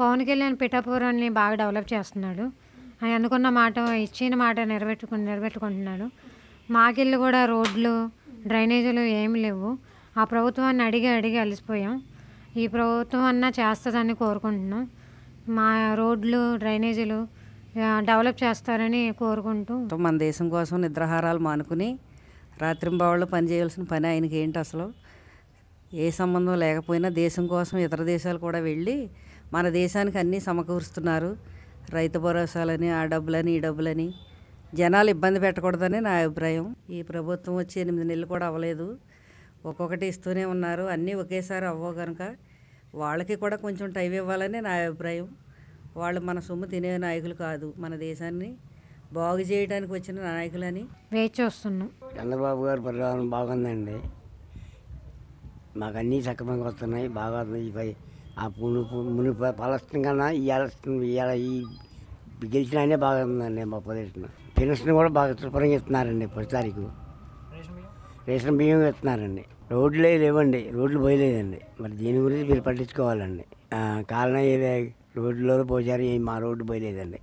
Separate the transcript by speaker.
Speaker 1: పవన్ కళ్యాణ్ పిఠాపురాన్ని బాగా డెవలప్ చేస్తున్నాడు. ఆయన అనుకున్న మాట, ఇచ్చిన మాట నిలబెట్టుకుంటున్నాడు. మాకిళ్ళు కూడా రోడ్లు, డ్రైనేజీలు ఏమి లేవు. ఆ ప్రభుత్వాన్ని అడిగి అలసిపోయాం. ఈ ప్రభుత్వం అన్నా చేస్తుందని కోరుకుంటున్నాం. మా రోడ్లు, డ్రైనేజీలు డెవలప్ చేస్తారని కోరుకుంటూ,
Speaker 2: మన దేశం కోసం నిద్రాహారాలు మానుకుని రాత్రింబవళ్ళు పని చేయాల్సిన పని ఆయనకి ఏంటి? అసలు ఏ సంబంధం లేకపోయినా దేశం కోసం ఇతర దేశాలు కూడా వెళ్ళి మన దేశానికి అన్నీ సమకూరుస్తున్నారు. రైతు భరోసాలని, ఆ డబ్బులని, ఈ డబ్బులని జనాలు ఇబ్బంది పెట్టకూడదని నా అభిప్రాయం. ఈ ప్రభుత్వం వచ్చి 8 నెలలు కూడా అవ్వలేదు, ఒక్కొక్కటి ఇస్తూనే ఉన్నారు. అన్నీ ఒకేసారి అవ్వవు కనుక వాళ్ళకి కూడా కొంచెం టైం ఇవ్వాలని నా అభిప్రాయం. వాళ్ళు మన సొమ్ము తినే నాయకులు కాదు, మన దేశాన్ని బాగు చేయడానికి వచ్చిన నాయకులని
Speaker 1: వేచి చూస్తున్నాం.
Speaker 3: చంద్రబాబు గారి పరిపాలన బాగుందండి. మాకు అన్నీ సక్రమంగా వస్తున్నాయి, బాగా ఆ ముని పలస్తం కన్నా ఇవాళ ఈ గెలిచినానే బాగా ఉందండి. మా ప్రదేశం పెన్షన్ కూడా బాగా శుభ్రంగా ఇస్తున్నారండి. 10 తారీఖు రేషన్ బియ్యం ఇస్తున్నారండి. రోడ్లే లేవండి, రోడ్లు పోయలేదండి. మరి దీని గురించి మీరు పట్టించుకోవాలండి. కాలనీ రోడ్లో పోసారు, మా రోడ్డు పోయలేదండి.